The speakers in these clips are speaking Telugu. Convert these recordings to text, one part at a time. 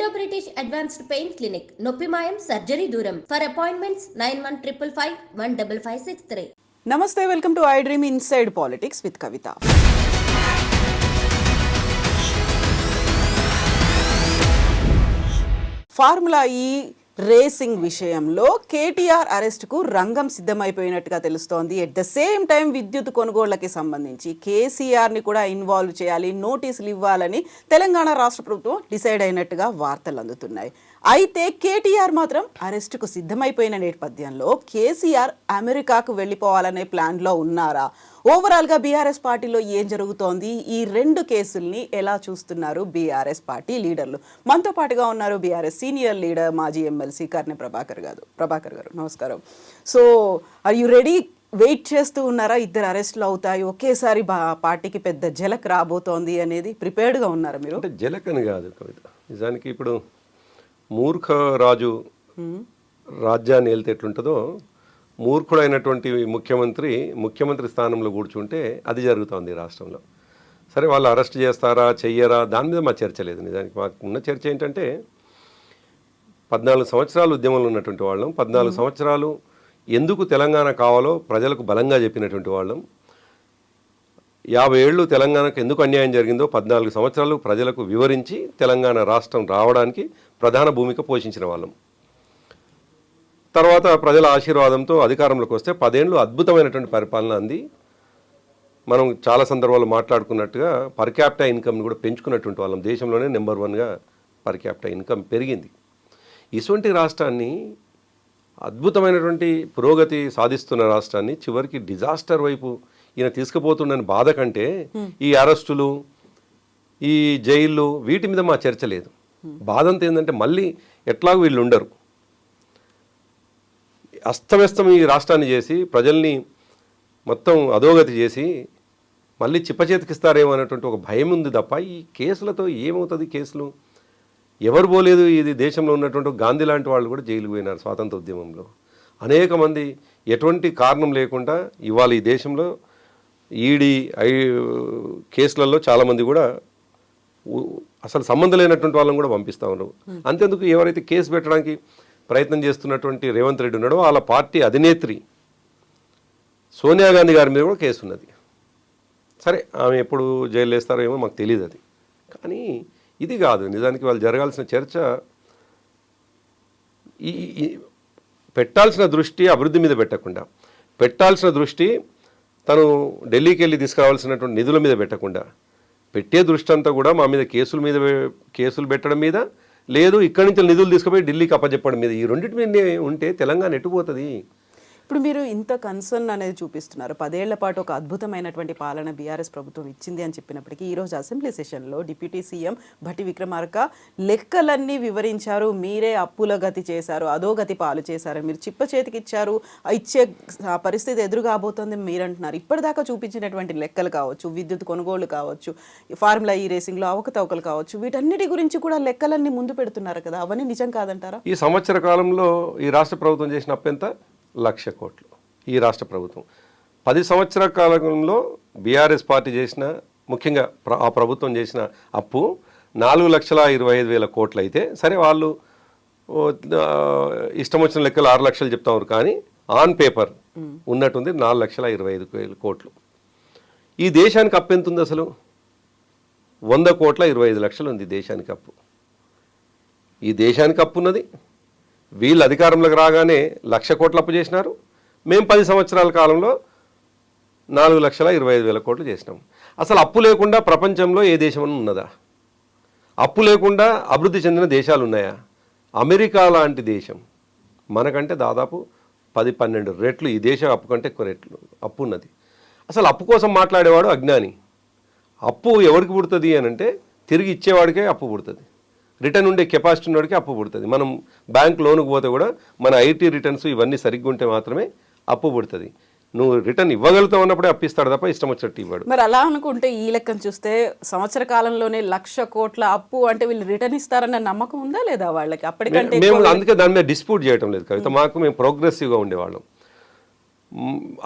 Indo British advanced pain clinic, నొప్పి మాయం, సర్జరీ దూరం. For appointments 9155515563. నమస్తే, welcome to I dream inside politics with Kavitha. Formula ఈ రేసింగ్ విషయంలో కేటీఆర్ అరెస్టుకు రంగం సిద్ధమైపోయినట్టుగా తెలుస్తోంది. ఎట్ ద సేమ్ టైం విద్యుత్ కొనుగోళ్లకి సంబంధించి కేసీఆర్ని కూడా ఇన్వాల్వ్ చేయాలి, నోటీసులు ఇవ్వాలని తెలంగాణ రాష్ట్ర ప్రభుత్వం డిసైడ్ అయినట్టుగా వార్తలు అందుతున్నాయి. అయితే కేటీఆర్ మాత్రం అరెస్టుకు సిద్ధమైపోయిన నేపథ్యంలో కేసీఆర్ అమెరికాకు వెళ్ళిపోవాలనే ప్లాన్లో ఉన్నారా? ఓవరాల్గా బీఆర్ఎస్ పార్టీలో ఏం జరుగుతోంది? ఈ రెండు కేసుల్ని ఎలా చూస్తున్నారు బీఆర్ఎస్ పార్టీ లీడర్లు? మనతో పాటుగా ఉన్నారు బీఆర్ఎస్ సీనియర్ లీడర్, మాజీ ఎమ్మెల్సీ కర్నె ప్రభాకర్ గారు. నమస్కారం. So are you ready? Wait చేస్తూ ఉన్నారా? ఇద్దరు అరెస్టులు అవుతాయి, ఒకేసారి పార్టీకి పెద్ద జలక్ రాబోతోంది అనేది ప్రిపేర్డ్గా ఉన్నారా మీరు? అంటే జలక్ అని కాదు కవిత, నిజానికి ఇప్పుడు మూర్ఖ రాజు రాజ్యాన్ని వెళ్తే ఎట్లుంటుందో, మూర్ఖుడైనటువంటి ముఖ్యమంత్రి స్థానంలో కూర్చుంటే అది జరుగుతోంది రాష్ట్రంలో. సరే, వాళ్ళు అరెస్ట్ చేస్తారా చెయ్యరా దాని మీద మా చర్చ లేదు. నిజానికి మాకు ఉన్న చర్చ ఏంటంటే, 14 సంవత్సరాలు ఉద్యమంలో ఉన్నటువంటి వాళ్ళం, 14 సంవత్సరాలు ఎందుకు తెలంగాణ కావాలో ప్రజలకు బలంగా చెప్పినటువంటి వాళ్ళం, 50 ఏళ్ళు తెలంగాణకు ఎందుకు అన్యాయం జరిగిందో 14 సంవత్సరాలు ప్రజలకు వివరించి తెలంగాణ రాష్ట్రం రావడానికి ప్రధాన భూమిక పోషించిన వాళ్ళం. తర్వాత ప్రజల ఆశీర్వాదంతో అధికారంలోకి వస్తే 10 ఏళ్ళు అద్భుతమైనటువంటి పరిపాలన అంది. మనం చాలా సందర్భాల్లో మాట్లాడుకున్నట్టుగా పర్ క్యాపిటా ఇన్కమ్ని కూడా పెంచుకున్నటువంటి వాళ్ళం. దేశంలోనే నెంబర్ 1గా పర్ క్యాపిటా ఇన్కమ్ పెరిగింది. ఇటువంటి రాష్ట్రాన్ని, అద్భుతమైనటువంటి పురోగతి సాధిస్తున్న రాష్ట్రాన్ని చివరికి డిజాస్టర్ వైపు ఈయన తీసుకుపోతుండని బాధ కంటే ఈ అరెస్టులు, ఈ జైళ్ళు, వీటి మీద మా చర్చ లేదు. బాధ అంతా ఏంటంటే, మళ్ళీ ఎట్లాగో వీళ్ళు ఉండరు, అస్తవ్యస్తం ఈ రాష్ట్రాన్ని చేసి ప్రజల్ని మొత్తం అధోగతి చేసి మళ్ళీ చిప్పచేతికిస్తారేమో అనేటువంటి ఒక భయం ఉంది తప్ప ఈ కేసులతో ఏమవుతుంది? కేసులు ఎవరు పోలేదు. ఇది దేశంలో ఉన్నటువంటి గాంధీ లాంటి వాళ్ళు కూడా జైలుకు పోయినారు స్వాతంత్ర ఉద్యమంలో. అనేక మంది ఎటువంటి కారణం లేకుండా ఇవాళ ఈ దేశంలో ఈడీ కేసులలో చాలామంది కూడా అసలు సంబంధం లేనటువంటి వాళ్ళని కూడా పంపిస్తూ ఉన్నారు. అంతేందుకు, ఎవరైతే కేసు పెట్టడానికి ప్రయత్నం చేస్తున్నటువంటి రేవంత్ రెడ్డి ఉన్నాడో వాళ్ళ పార్టీ అధినేత్రి సోనియా గాంధీ గారి మీద కూడా కేసు ఉన్నది. సరే, ఆమె ఎప్పుడు జైలు వేస్తారో ఏమో మాకు తెలియదు అది. కానీ ఇది కాదు నిజానికి వాళ్ళు జరగాల్సిన చర్చ. ఈ పెట్టాల్సిన దృష్టి అభివృద్ధి మీద పెట్టకుండా, పెట్టాల్సిన దృష్టి తను ఢిల్లీకి వెళ్ళి తీసుకురావాల్సినటువంటి నిధుల మీద పెట్టకుండా, పెట్టే దృష్టి అంతా కూడా మా మీద కేసులు పెట్టడం మీద, లేదు ఇక్కడి నుంచి నిధులు తీసుకుపోయి ఢిల్లీకి అప్పచెప్పడం మీద, ఈ రెండింటి మీద ఉంటే తెలంగాణ ఎట్టుపోతుంది? ఇప్పుడు మీరు ఇంత కన్సర్న్ అనేది చూపిస్తున్నారు. 10 ఏళ్ల పాటు ఒక అద్భుతమైనటువంటి పాలన బీఆర్ఎస్ ప్రభుత్వం ఇచ్చింది అని చెప్పినప్పటికీ ఈరోజు అసెంబ్లీ సెషన్లో డిప్యూటీ సీఎం భట్టి విక్రమార్క లెక్కలన్నీ వివరించారు. మీరే అప్పుల గతి చేశారు, అధోగతి పాలు చేశారు, మీరు చిప్ప చేతికి ఇచ్చారు, ఇచ్చే పరిస్థితి ఎదురు కాబోతోంది మీరు అంటున్నారు. ఇప్పటిదాకా చూపించినటువంటి లెక్కలు కావచ్చు, విద్యుత్ కొనుగోలు కావచ్చు, ఫార్ములా ఈ రేసింగ్లో అవకతవకలు కావచ్చు, వీటన్నిటి గురించి కూడా లెక్కలన్నీ ముందు పెడుతున్నారు కదా, అవన్నీ నిజం కాదంటారా? ఈ సంవత్సర కాలంలో ఈ రాష్ట్ర ప్రభుత్వం చేసిన అప్పు ఎంత? 1,00,000 కోట్లు. ఈ రాష్ట్ర ప్రభుత్వం 10 సంవత్సరాల కాలంలో బీఆర్ఎస్ పార్టీ చేసిన, ముఖ్యంగా ఆ ప్రభుత్వం చేసిన అప్పు 4,25,000 కోట్లు అయితే, సరే వాళ్ళు ఇష్టం వచ్చిన లెక్కలు 6 లక్షలు చెప్తారు, కానీ ఆన్ పేపర్ ఉన్నట్టుంది 4,25,000 కోట్లు. ఈ దేశానికి అప్పు ఎంత ఉంది అసలు? 100,25,00,000 ఉంది దేశానికి అప్పు. ఈ దేశానికి అప్పు ఉన్నది. వీళ్ళు అధికారంలోకి రాగానే 1,00,000 కోట్లు అప్పు చేసినారు. మేము 10 సంవత్సరాల కాలంలో 4,25,000 కోట్లు చేసినాం. అసలు అప్పు లేకుండా ప్రపంచంలో ఏ దేశం ఉన్నదా? అప్పు లేకుండా అభివృద్ధి చెందిన దేశాలు ఉన్నాయా? అమెరికా లాంటి దేశం మనకంటే దాదాపు 10-12 రెట్లు ఈ దేశం అప్పు కంటే ఎక్కువ రెట్లు అప్పు ఉన్నది. అసలు అప్పు కోసం మాట్లాడేవాడు అజ్ఞాని. అప్పు ఎవరికి పుడుతుంది అని అంటే, తిరిగి ఇచ్చేవాడికే అప్పు పుడుతుంది. రిటర్న్ ఉండే కెపాసిటీ ఉన్నవాడికి అప్పు పుడుతుంది. మనం బ్యాంక్ లోనుకు పోతే కూడా మన ఐటీ రిటర్న్స్ ఇవన్నీ సరిగ్గా ఉంటే మాత్రమే అప్పు పుడుతుంది. నువ్వు రిటర్న్ ఇవ్వగలుగుతావు అన్నప్పుడే అప్పిస్తాడు తప్ప ఇష్టం వచ్చినట్టు ఇవ్వడు. మరి అలా అనుకుంటే ఈ లెక్కను చూస్తే సంవత్సర కాలంలోనే 1,00,000 కోట్ల అప్పు అంటే వీళ్ళు రిటర్న్ ఇస్తారన్న నమ్మకం ఉందా లేదా వాళ్ళకి? అప్పటికంటే మేము అందుకే దాని మీద డిస్ప్యూట్ చేయడం లేదు కవిత. మేము ప్రోగ్రెసివ్గా ఉండేవాళ్ళం.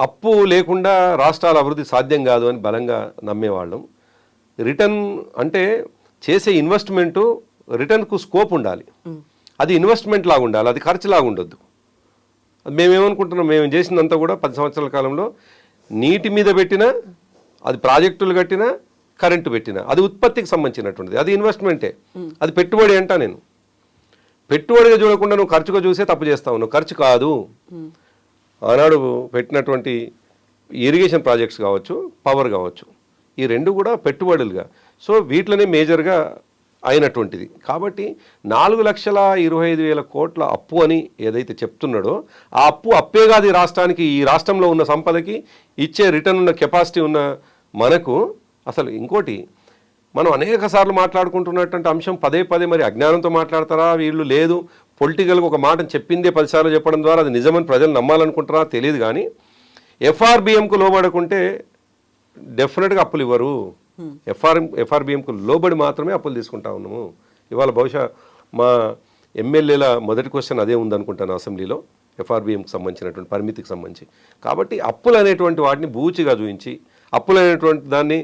అప్పు లేకుండా రాష్ట్రాల అభివృద్ధి సాధ్యం కాదు అని బలంగా నమ్మేవాళ్ళం. రిటర్న్ అంటే చేసే ఇన్వెస్ట్మెంటు రిటర్న్కు స్కోప్ ఉండాలి. అది ఇన్వెస్ట్మెంట్ లాగా ఉండాలి, అది ఖర్చు లాగా ఉండొద్దు. మేమేమనుకుంటున్నాం, మేము చేసిందంతా కూడా 10 సంవత్సరాల కాలంలో నీటి మీద పెట్టినా, అది ప్రాజెక్టులు కట్టినా, కరెంటు పెట్టినా అది ఉత్పత్తికి సంబంధించినటువంటిది, అది ఇన్వెస్ట్మెంటే, అది పెట్టుబడి అంటా. నేను పెట్టుబడిగా చూడకుండా నువ్వు ఖర్చుగా చూసే తప్పు చేస్తావు. నువ్వు ఖర్చు కాదు. ఆనాడు పెట్టినటువంటి ఇరిగేషన్ ప్రాజెక్ట్స్ కావచ్చు, పవర్ కావచ్చు, ఈ రెండు కూడా పెట్టుబడులుగా. సో వీటిలోనే మేజర్గా అయినటువంటిది. కాబట్టి 4,25,000 కోట్ల అప్పు అని ఏదైతే చెప్తున్నాడో, ఆ అప్పే కాదు ఈ రాష్ట్రానికి. ఈ రాష్ట్రంలో ఉన్న సంపదకి ఇచ్చే రిటర్న్ ఉన్న కెపాసిటీ ఉన్న మనకు అసలు ఇంకోటి మనం అనేక సార్లు మాట్లాడుకుంటున్నటువంటి అంశం పదే మరి అజ్ఞానంతో మాట్లాడతారా వీళ్ళు, లేదు పొలిటికల్గా ఒక మాట చెప్పిందే 10 సార్లు చెప్పడం ద్వారా అది నిజమని ప్రజలు నమ్మాలనుకుంటారా తెలియదు. కానీ ఎఫ్ఆర్బిఎంకు లోబడకుంటే డెఫినెట్గా అప్పులు ఇవ్వరు. ఎఫ్ఆర్బిఎంకు లోబడి మాత్రమే అప్పులు తీసుకుంటా ఉన్నాము. ఇవాళ బహుశా మా ఎమ్మెల్యేల మొదటి క్వశ్చన్ అదే ఉందనుకుంటాను అసెంబ్లీలో, ఎఫ్ఆర్బిఎంకి సంబంధించినటువంటి పరిమితికి సంబంధించి. కాబట్టి అప్పులు అనేటువంటి వాటిని బూచిగా చూపించి, అప్పులు అనేటువంటి దాన్ని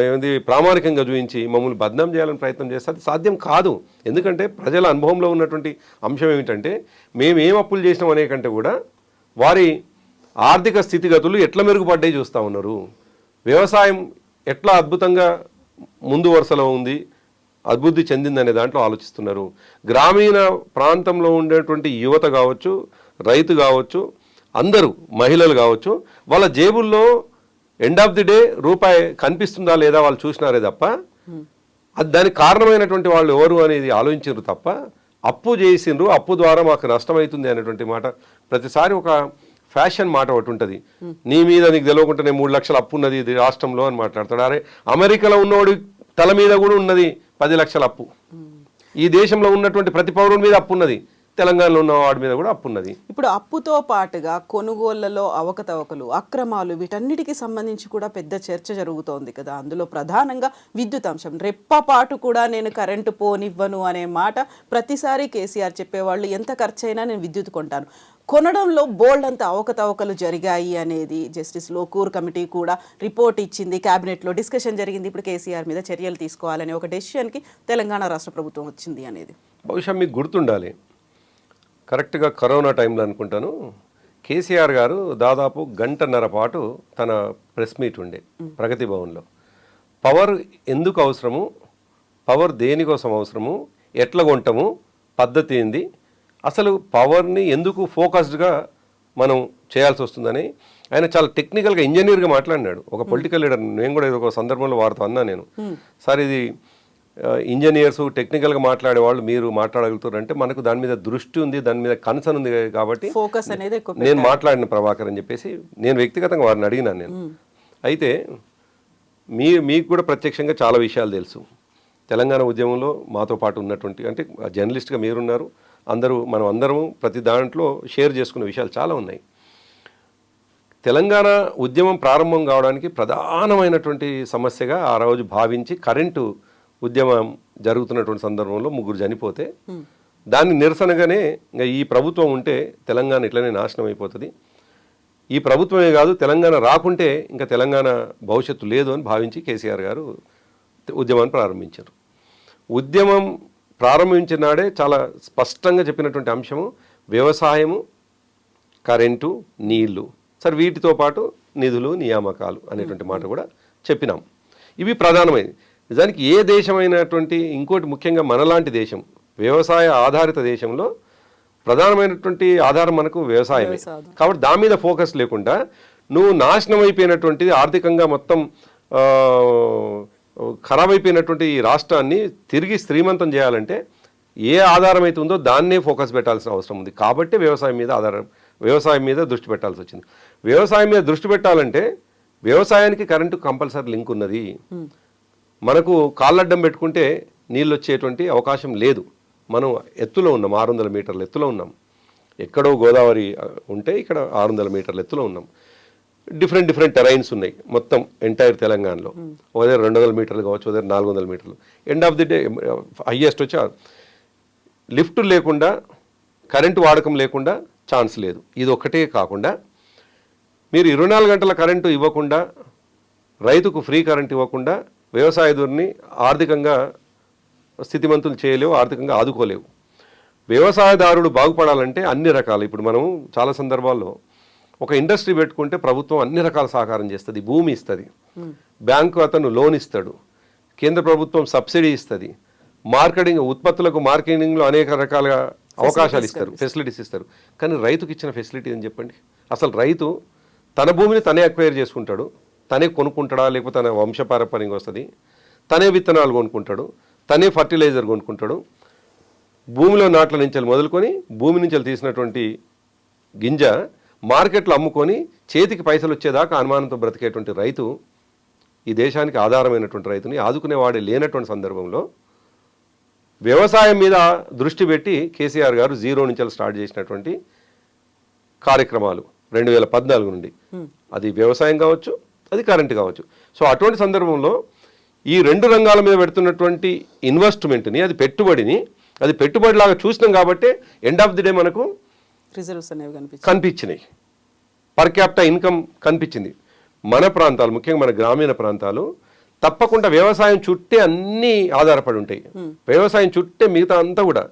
ఏంది ప్రామాణికంగా చూపించి మమ్మల్ని బద్నాం చేయాలని ప్రయత్నం చేస్తే అది సాధ్యం కాదు. ఎందుకంటే ప్రజల అనుభవంలో ఉన్నటువంటి అంశం ఏమిటంటే, మేము ఏం అప్పులు చేసినాం అనే కంటే కూడా వారి ఆర్థిక స్థితిగతులు ఎట్లా మెరుగుపడ్డాయి చూస్తూ ఉన్నారు. వ్యవసాయం ఎట్లా అద్భుతంగా ముందు వరుసలో ఉంది, అభివృద్ధి చెందిందనే దాంట్లో ఆలోచిస్తున్నారు. గ్రామీణ ప్రాంతంలో ఉండేటువంటి యువత కావచ్చు, రైతు కావచ్చు, అందరూ మహిళలు కావచ్చు, వాళ్ళ జేబుల్లో ఎండ్ ఆఫ్ ది డే రూపాయి కనిపిస్తుందా లేదా వాళ్ళు చూసినారే తప్ప, అది దానికి కారణమైనటువంటి వాళ్ళు ఎవరు అనేది ఆలోచించారు తప్ప, అప్పు చేసిండ్రు, అప్పు ద్వారా మాకు నష్టమవుతుంది అనేటువంటి మాట ప్రతిసారి ఒక ఫ్యాషన్ మాట ఒకటి ఉంటుంది. నీ మీద నీకు తెలియకుండా నేను 3 లక్షల అప్పు ఉన్నది ఇది రాష్ట్రంలో అని మాట్లాడతాడు. అరే అమెరికాలో ఉన్నవాడి తల మీద కూడా ఉన్నది 10 లక్షల అప్పు. ఈ దేశంలో ఉన్నటువంటి ప్రతి పౌరుడి మీద అప్పు ఉన్నది, తెలంగాణలో ఉన్న వాడి మీద కూడా అప్పు ఉన్నది. ఇప్పుడు అప్పుతో పాటుగా కొనుగోళ్లలో అవకతవకలు, అక్రమాలు, వీటన్నిటికీ సంబంధించి కూడా పెద్ద చర్చ జరుగుతోంది కదా. అందులో ప్రధానంగా విద్యుత్ అంశం. రెప్పపాటు కూడా నేను కరెంటు పోనివ్వను అనే మాట ప్రతిసారి కేసీఆర్ చెప్పేవాళ్ళు. ఎంత ఖర్చైనా నేను విద్యుత్ కొంటాను. కొనడంలో బోల్డ్ అంత అవకతవకలు జరిగాయి అనేది జస్టిస్ లోకూర్ కమిటీ కూడా రిపోర్ట్ ఇచ్చింది. క్యాబినెట్లో డిస్కషన్ జరిగింది. ఇప్పుడు కేసీఆర్ మీద చర్యలు తీసుకోవాలనే ఒక డెసిషన్కి తెలంగాణ రాష్ట్ర ప్రభుత్వం వచ్చింది అనేది బహుశా మీకు గుర్తుండాలి. కరెక్ట్గా కరోనా టైంలో అనుకుంటాను, కేసీఆర్ గారు దాదాపు 1.5 గంటల పాటు తన ప్రెస్ మీట్ ఉండే ప్రగతి భవన్లో. పవర్ ఎందుకు అవసరము, పవర్ దేనికోసం అవసరము, ఎట్లా కొంటాము, పద్ధతి ఏంది, అసలు పవర్ని ఎందుకు ఫోకస్డ్గా మనం చేయాల్సి వస్తుందని ఆయన చాలా టెక్నికల్గా ఇంజనీర్గా మాట్లాడినాడు. ఒక పొలిటికల్ లీడర్, నేను కూడా ఒక సందర్భంలో వారితో అన్నా నేను, సార్ ఇది ఇంజనీర్స్ టెక్నికల్గా మాట్లాడే వాళ్ళు మీరు మాట్లాడగలుగుతారంటే మనకు దాని మీద దృష్టి ఉంది, దాని మీద కన్సర్న్ ఉంది కాబట్టి ఫోకస్ అనేది నేను మాట్లాడిన ప్రభాకర్ అని చెప్పేసి నేను వ్యక్తిగతంగా వారిని అడిగినాను నేను. అయితే మీకు కూడా ప్రత్యక్షంగా చాలా విషయాలు తెలుసు. తెలంగాణ ఉద్యమంలో మాతో పాటు ఉన్నటువంటి, అంటే జర్నలిస్ట్గా మీరున్నారు, మనం అందరము ప్రతి దాంట్లో షేర్ చేసుకునే విషయాలు చాలా ఉన్నాయి. తెలంగాణ ఉద్యమం ప్రారంభం కావడానికి ప్రధానమైనటువంటి సమస్యగా ఆ రోజు భావించి కరెంటు ఉద్యమం జరుగుతున్నటువంటి సందర్భంలో 3 చనిపోతే దాన్ని నిరసనగానే ఇంకా ఈ ప్రభుత్వం ఉంటే తెలంగాణ ఇట్లనే నాశనం అయిపోతుంది, ఈ ప్రభుత్వమే కాదు తెలంగాణ రాకుంటే ఇంకా తెలంగాణ భవిష్యత్తు లేదు అని భావించి కేసీఆర్ గారు ఉద్యమాన్ని ప్రారంభించారు. ఉద్యమం ప్రారంభించిన నాడే చాలా స్పష్టంగా చెప్పినటువంటి అంశము వ్యవసాయము, కరెంటు, నీళ్లు, సరే వీటితో పాటు నిధులు, నియామకాలు అనేటువంటి మాట కూడా చెప్పినాం. ఇవి ప్రధానమైనది. నిజానికి ఏ దేశమైనటువంటి, ఇంకోటి ముఖ్యంగా మనలాంటి దేశం, వ్యవసాయ ఆధారిత దేశంలో ప్రధానమైనటువంటి ఆధారం మనకు వ్యవసాయమే. కాబట్టి దాని మీద ఫోకస్ లేకుండా నువ్వు నాశనం అయిపోయినటువంటిది ఆర్థికంగా మొత్తం ఖరాబ్ అయిపోయినటువంటి ఈ రాష్ట్రాన్ని తిరిగి శ్రీమంతం చేయాలంటే ఏ ఆధారం అయితే ఉందో దాన్నే ఫోకస్ పెట్టాల్సిన అవసరం ఉంది. కాబట్టి వ్యవసాయం మీద దృష్టి పెట్టాల్సి వచ్చింది. వ్యవసాయం మీద దృష్టి పెట్టాలంటే వ్యవసాయానికి కరెంటు కంపల్సరీ లింక్ ఉన్నది. మనకు కాళ్ళడ్డం పెట్టుకుంటే నీళ్ళు వచ్చేటువంటి అవకాశం లేదు. మనం ఎత్తులో ఉన్నాం, 600 మీటర్ల ఎత్తులో ఉన్నాం. ఎక్కడో గోదావరి ఉంటే ఇక్కడ 600 మీటర్ల ఎత్తులో ఉన్నాం. డిఫరెంట్ టెరైన్స్ ఉన్నాయి మొత్తం ఎంటైర్ తెలంగాణలో. ఒక దగ్గర 200 మీటర్లు కావచ్చు, ఒక దగ్గర 400 మీటర్లు. End of the day highest వచ్చి లిఫ్ట్ లేకుండా, కరెంటు వాడకం లేకుండా ఛాన్స్ లేదు. ఇది ఒక్కటే కాకుండా మీరు 24 గంటల కరెంటు ఇవ్వకుండా, రైతుకు ఫ్రీ కరెంట్ ఇవ్వకుండా వ్యవసాయదారుని ఆర్థికంగా స్థితిమంతులు చేయలేవు, ఆర్థికంగా ఆదుకోలేవు. వ్యవసాయదారుడు బాగుపడాలంటే అన్ని రకాలు, ఇప్పుడు మనం చాలా సందర్భాల్లో ఒక ఇండస్ట్రీ పెట్టుకుంటే ప్రభుత్వం అన్ని రకాల సహకారం చేస్తుంది, భూమి ఇస్తుంది, బ్యాంకు అతను లోన్ ఇస్తాడు, కేంద్ర ప్రభుత్వం సబ్సిడీ ఇస్తుంది, మార్కెటింగ్ ఉత్పత్తులకు మార్కెటింగ్లో అనేక రకాల అవకాశాలు ఇస్తారు, ఫెసిలిటీస్ ఇస్తారు. కానీ రైతుకి ఇచ్చిన ఫెసిలిటీ అని చెప్పండి. అసలు రైతు తన భూమిని తనే అక్వైర్ చేసుకుంటాడు, తనే కొనుక్కుంటాడా, లేకపోతే తన వంశపారంపర్యంగా వస్తుంది, తనే విత్తనాలు కొనుక్కుంటాడు, తనే ఫర్టిలైజర్ కొనుక్కుంటాడు. భూమిలో నాట్ల నుంచి మొదలుకొని భూమి నుంచి తీసినటువంటి గింజ మార్కెట్లో అమ్ముకొని చేతికి పైసలు వచ్చేదాకా అనుమానంతో బ్రతికేటువంటి రైతు, ఈ దేశానికి ఆధారమైనటువంటి రైతుని ఆదుకునేవాడే లేనటువంటి సందర్భంలో వ్యవసాయం మీద దృష్టి పెట్టి కేసీఆర్ గారు 0 నుంచి స్టార్ట్ చేసినటువంటి కార్యక్రమాలు 2014 నుండి, అది వ్యవసాయం కావచ్చు, అది కరెంట్ కావచ్చు. సో అటువంటి సందర్భంలో ఈ 2 రంగాల మీద పెడుతున్నటువంటి ఇన్వెస్ట్మెంట్ని, అది పెట్టుబడిని, అది పెట్టుబడిలాగా చూసినాం కాబట్టి ఎండ్ ఆఫ్ ది డే మనకు రిజల్ట్స్ అనేవి కనిపించినాయి, పర్ క్యాపిటా ఇన్కమ్ కనిపించింది. మన ప్రాంతాలు, ముఖ్యంగా మన గ్రామీణ ప్రాంతాలు తప్పకుండా వ్యవసాయం చుట్టే అన్నీ ఆధారపడి ఉంటాయి. వ్యవసాయం చుట్టే మిగతా అంతా కూడా,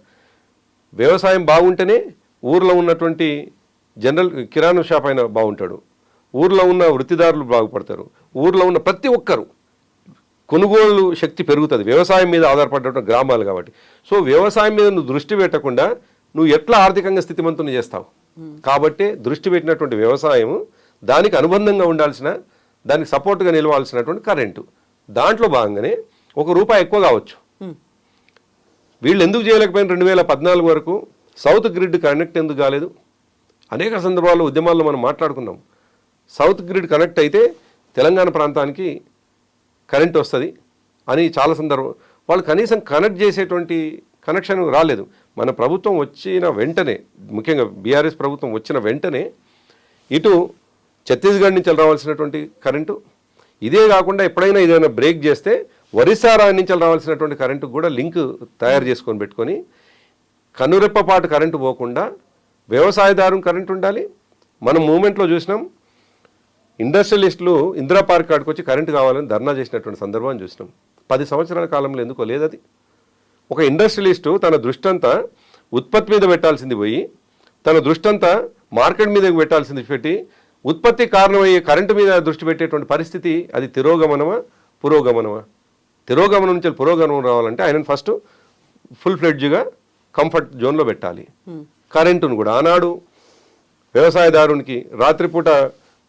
వ్యవసాయం బాగుంటేనే ఊర్లో ఉన్నటువంటి జనరల్ కిరాణా షాప్ అయినా బాగుంటాడు, ఊర్లో ఉన్న వృత్తిదారులు బాగుపడతారు, ఊర్లో ఉన్న ప్రతి ఒక్కరు కొనుగోలు శక్తి పెరుగుతుంది, వ్యవసాయం మీద ఆధారపడేటువంటి గ్రామాలు కాబట్టి. సో వ్యవసాయం మీద నువ్వు దృష్టి పెట్టకుండా నువ్వు ఎట్లా ఆర్థికంగా స్థితిమంతుని చేస్తావు? కాబట్టి దృష్టి పెట్టినటువంటి వ్యవసాయం, దానికి అనుబంధంగా ఉండాల్సిన, దానికి సపోర్ట్గా నిలవాల్సినటువంటి కరెంటు, దాంట్లో భాగంగానే ₹1 ఎక్కువ కావచ్చు. వీళ్ళు ఎందుకు చేయలేకపోయిన 2014 వరకు సౌత్ గ్రిడ్ కనెక్ట్ ఎందుకు కాలేదు? అనేక సందర్భాల్లో ఉద్యమాల్లో మనం మాట్లాడుకున్నాం. సౌత్ గ్రిడ్ కనెక్ట్ అయితే తెలంగాణ ప్రాంతానికి కరెంట్ వస్తుంది అని చాలా సందర్భం, వాళ్ళు కనీసం కనెక్ట్ చేసేటువంటి కనెక్షన్ రాలేదు. మన ప్రభుత్వం వచ్చిన వెంటనే, ముఖ్యంగా బీఆర్ఎస్ ప్రభుత్వం వచ్చిన వెంటనే ఇటు ఛత్తీస్గఢ్ నుంచి రావాల్సినటువంటి కరెంటు, ఇదే కాకుండా ఎప్పుడైనా ఏదైనా బ్రేక్ చేస్తే ఒరిస్సా నుంచి రావాల్సినటువంటి కరెంటు కూడా లింక్ తయారు చేసుకొని పెట్టుకొని కనురెప్పపాటు కరెంటు పోకుండా వ్యవసాయదారు కరెంటు ఉండాలి. మనం మూమెంట్లో చూసినాం, ఇండస్ట్రియలిస్టులు ఇందిరా పార్క్ కాడికి వచ్చి కరెంటు కావాలని ధర్నా చేసినటువంటి సందర్భాన్ని చూసినాం. 10 సంవత్సరాల కాలంలో ఎందుకో లేదది. ఒక ఇండస్ట్రియలిస్టు తన దృష్టి అంతా ఉత్పత్తి మీద పెట్టాల్సింది పోయి, తన దృష్టి అంతా మార్కెట్ మీద పెట్టాల్సింది పెట్టి, ఉత్పత్తి కారణమయ్యే కరెంటు మీద దృష్టి పెట్టేటువంటి పరిస్థితి, అది తిరోగమనమా పురోగమనమా? తిరోగమనం నుంచి పురోగమనం రావాలంటే ఆయనను ఫస్ట్ ఫుల్ ఫ్లెడ్జ్గా కంఫర్ట్ జోన్లో పెట్టాలి. కరెంటును కూడా ఆనాడు వ్యవసాయదారునికి రాత్రిపూట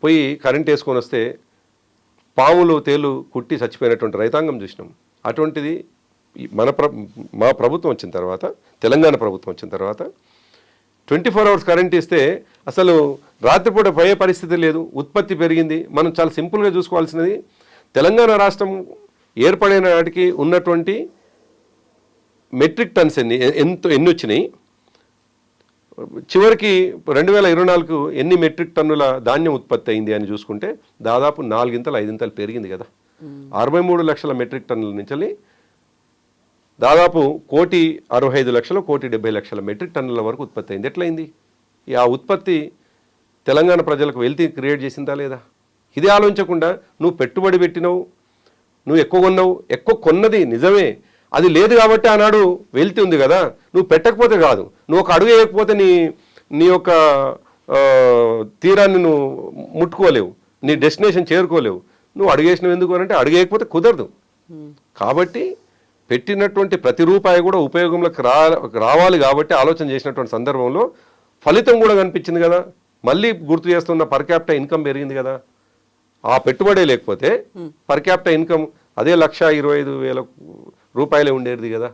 పోయి కరెంట్ వేసుకొని వస్తే పాములు తేలు కుట్టి చచ్చిపోయినటువంటి రైతాంగం చూసినాం. అటువంటిది మా ప్రభుత్వం వచ్చిన తర్వాత, తెలంగాణ ప్రభుత్వం వచ్చిన తర్వాత 24 hours కరెంట్ ఇస్తే అసలు రాత్రిపూట పోయే పరిస్థితి లేదు, ఉత్పత్తి పెరిగింది. మనం చాలా సింపుల్గా చూసుకోవాల్సినది, తెలంగాణ రాష్ట్రం ఏర్పడిన నాటికి ఉన్నటువంటి మెట్రిక్ టన్స్ ఎన్ని వచ్చినాయి, చివరికి 2024 ఎన్ని మెట్రిక్ టన్నుల ధాన్యం ఉత్పత్తి అయింది అని చూసుకుంటే దాదాపు 4-5 పెరిగింది కదా. 63 లక్షల మెట్రిక్ టన్నుల నుంచి దాదాపు 1,65,00,000 1,70,00,000 మెట్రిక్ టన్నుల వరకు ఉత్పత్తి అయింది. ఎట్లయింది? ఆ ఉత్పత్తి తెలంగాణ ప్రజలకు వెల్తీ క్రియేట్ చేసిందా లేదా? ఇది ఆలోచించకుండా నువ్వు పెట్టుబడి పెట్టినవు, నువ్వు ఎక్కువ కొన్నావు, ఎక్కువ కొన్నది నిజమే, అది లేదు కాబట్టి ఆనాడు వెల్తీ ఉంది కదా. నువ్వు పెట్టకపోతే కాదు, నువ్వు ఒక అడుగు వేయకపోతే నీ యొక్క తీరాన్ని నువ్వు ముట్టుకోలేవు, నీ డెస్టినేషన్ చేరుకోలేవు. నువ్వు అడుగేసినవి ఎందుకు అంటే అడుగేయకపోతే కుదరదు. కాబట్టి పెట్టినటువంటి ప్రతి రూపాయి కూడా ఉపయోగంలోకి రావాలి కాబట్టి ఆలోచన చేసినటువంటి సందర్భంలో ఫలితం కూడా కనిపించింది కదా. మళ్ళీ గుర్తు చేస్తున్న పర్ క్యాపిటా ఇన్కమ్ పెరిగింది కదా. ఆ పెట్టుబడే లేకపోతే పర్ క్యాపిటా ఇన్కమ్ అదే 1,25,000 రూపాయలే ఉండేది కదా.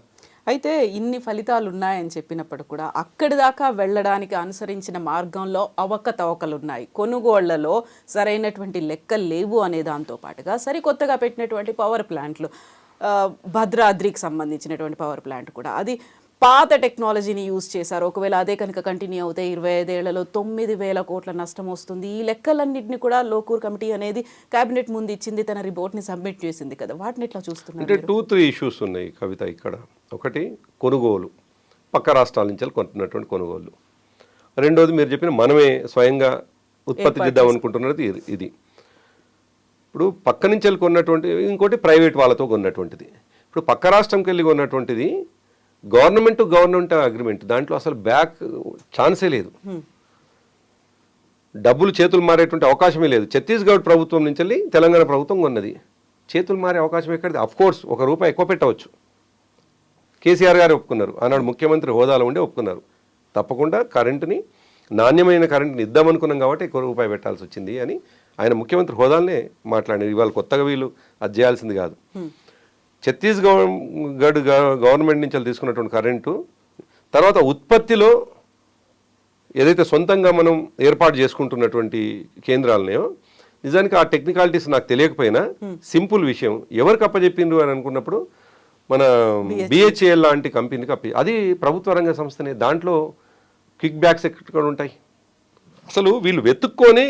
అయితే ఇన్ని ఫలితాలు ఉన్నాయని చెప్పినప్పుడు కూడా అక్కడి దాకా వెళ్ళడానికి అనుసరించిన మార్గంలో అవకతవకలు ఉన్నాయి, కొనుగోళ్లలో సరైనటువంటి లెక్కలు లేవు అనే దాంతో పాటుగా సరికొత్తగా పెట్టినటువంటి పవర్ ప్లాంట్లు, భద్రాద్రికి సంబంధించినటువంటి పవర్ ప్లాంట్ కూడా అది పాత టెక్నాలజీని యూజ్ చేశారు. ఒకవేళ అదే కనుక కంటిన్యూ అవుతే 25 ఏళ్లలో 9,000 కోట్ల నష్టం వస్తుంది. ఈ లెక్కలన్నింటినీ కూడా లోకూర్ కమిటీ అనేది కేబినెట్ ముందు ఇచ్చింది, తన రిపోర్ట్ని సబ్మిట్ చేసింది కదా. వాటిని ఎట్లా చూస్తున్నారు? అంటే 2-3 ఇష్యూస్ ఉన్నాయి కవిత ఇక్కడ. ఒకటి కొనుగోలు, పక్క రాష్ట్రాల నుంచి కొంటున్నటువంటి కొనుగోలు. రెండోది మీరు చెప్పిన మనమే స్వయంగా ఉత్పత్తి చేద్దాం అనుకుంటున్నది ఇది. ఇప్పుడు పక్క నుంచి కొన్నటువంటి, ఇంకోటి ప్రైవేట్ వాళ్ళతో కొన్నటువంటిది. ఇప్పుడు పక్క రాష్ట్రంకి వెళ్ళి ఉన్నటువంటిది గవర్నమెంట్ టు గవర్నమెంట్ అగ్రిమెంట్, దాంట్లో అసలు బ్యాక్ ఛాన్సే లేదు, డబ్బులు చేతులు మారేటువంటి అవకాశమే లేదు. ఛత్తీస్గఢ్ ప్రభుత్వం నుంచి వెళ్ళి తెలంగాణ ప్రభుత్వం కొన్నది, చేతులు మారే అవకాశం ఎక్కడిది? అఫ్కోర్స్ ₹1 ఎక్కువ పెట్టవచ్చు, కేసీఆర్ గారు ఒప్పుకున్నారు, ఆనాడు ముఖ్యమంత్రి హోదాలో ఉండి ఒప్పుకున్నారు, తప్పకుండా కరెంటుని నాణ్యమైన కరెంటుని ఇద్దామనుకున్నాం కాబట్టి ₹1 పెట్టాల్సి వచ్చింది అని ఆయన ముఖ్యమంత్రి హోదాలనే మాట్లాడారు. ఇవాళ కొత్తగా వీళ్ళు అది చేయాల్సింది కాదు. ఛత్తీస్గఢ్ గవర్నమెంట్ నుంచి తీసుకున్నటువంటి కరెంటు తర్వాత ఉత్పత్తిలో ఏదైతే సొంతంగా మనం ఏర్పాటు చేసుకుంటున్నటువంటి కేంద్రాలనేయో, నిజానికి ఆ టెక్నికాలిటీస్ నాకు తెలియకపోయినా సింపుల్ విషయం ఎవరికి అప్పచెప్పిండ్రు అని అనుకున్నప్పుడు మన బిహెచ్ఏఎల్ లాంటి కంపెనీకి అది ప్రభుత్వ రంగ సంస్థనే, దాంట్లో క్విక్ బ్యాక్స్ ఎక్కడ ఉంటాయి? అసలు వీళ్ళు వెతుక్కొని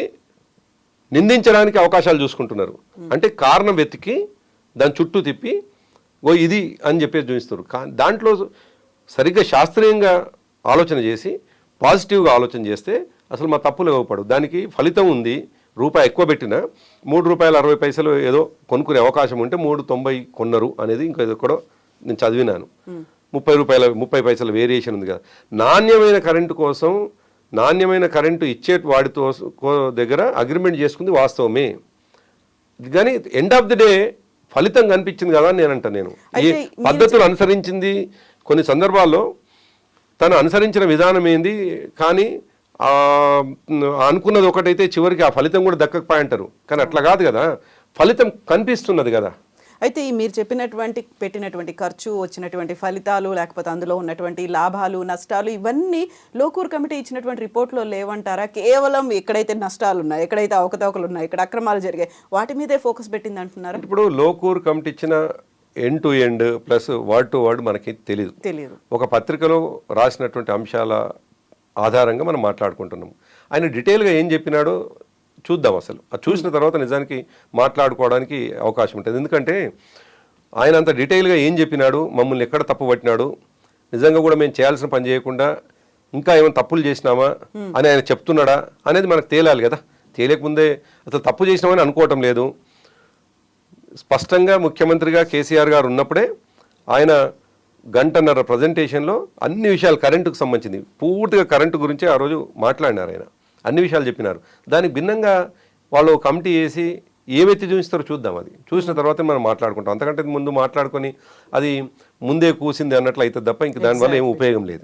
నిందించడానికి అవకాశాలు చూసుకుంటున్నారు. అంటే కారణం వెతికి దాని చుట్టూ తిప్పి ఇది అని చెప్పేసి చూపిస్తారు. దాంట్లో సరిగ్గా శాస్త్రీయంగా ఆలోచన చేసి పాజిటివ్గా ఆలోచన చేస్తే అసలు మా తప్పులు ఇవ్వపడు. దానికి ఫలితం ఉంది. ₹1 ఎక్కువ పెట్టినా ₹3.60 ఏదో కొనుక్కునే అవకాశం ఉంటే ₹3.90 కొన్నారు అనేది ఇంకా ఎక్కడో నేను చదివినాను. ₹30 వేరియేషన్ ఉంది కదా. నాణ్యమైన కరెంటు కోసం నాణ్యమైన కరెంటు ఇచ్చే వాడితో దగ్గర అగ్రిమెంట్ చేసుకుంది వాస్తవమే, కానీ ఎండ్ ఆఫ్ ది డే ఫలితం కనిపించింది కదా అని నేను అంటాను. నేను ఈ పద్ధతులు అనుసరించింది కొన్ని సందర్భాల్లో తను అనుసరించిన విధానం ఏంది, కానీ అనుకున్నది ఒకటైతే చివరికి ఆ ఫలితం కూడా దక్కకపోయింటారు. కానీ అట్లా కాదు కదా, ఫలితం కనిపిస్తున్నది కదా. అయితే ఈ మీరు పెట్టినటువంటి ఖర్చు, వచ్చినటువంటి ఫలితాలు, లేకపోతే అందులో ఉన్నటువంటి లాభాలు నష్టాలు ఇవన్నీ లోకూర్ కమిటీ ఇచ్చినటువంటి రిపోర్ట్లో లేవంటారా? కేవలం ఎక్కడైతే నష్టాలు ఉన్నాయి, ఎక్కడైతే అవకతవకలు ఉన్నాయి, ఇక్కడ అక్రమాలు జరిగాయి, వాటి మీదే ఫోకస్ పెట్టింది అంటున్నారు. ఇప్పుడు లోకూర్ కమిటీ ఇచ్చిన end to end plus word to word మనకి తెలియదు. ఒక పత్రికలో రాసినటువంటి అంశాల ఆధారంగా మనం మాట్లాడుకుంటున్నాం. ఆయన డీటెయిల్గా ఏం చెప్పినాడో చూద్దాం. అసలు అది చూసిన తర్వాత నిజానికి మాట్లాడుకోవడానికి అవకాశం ఉంటుంది. ఎందుకంటే ఆయన అంత డీటెయిల్గా ఏం చెప్పినాడు, మమ్మల్ని ఎక్కడ తప్పు పట్టినాడు, నిజంగా కూడా మేము చేయాల్సిన పని చేయకుండా ఇంకా ఏమైనా తప్పులు చేసినామా అని ఆయన చెప్తున్నాడా అనేది మనకు తేలాలి కదా. తేలేకముందే అసలు తప్పు చేసినామని అనుకోవటం లేదు. స్పష్టంగా ముఖ్యమంత్రిగా కేసీఆర్ గారు ఉన్నప్పుడే ఆయన 1.5 గంటల ప్రజెంటేషన్లో అన్ని విషయాలు కరెంటుకు సంబంధించింది, పూర్తిగా కరెంటు గురించే ఆ రోజు మాట్లాడినారు. ఆయన అన్ని విషయాలు చెప్పినారు. దానికి భిన్నంగా వాళ్ళు కమిటీ వేసి ఏవైతే చూపిస్తారో చూద్దాం. అది చూసిన తర్వాత మనం మాట్లాడుకుంటాం. అంతకంటే ముందు మాట్లాడుకొని అది ముందే కూసింది అన్నట్లు అవుతుంది తప్ప ఇంక దానివల్ల ఏం ఉపయోగం లేదు.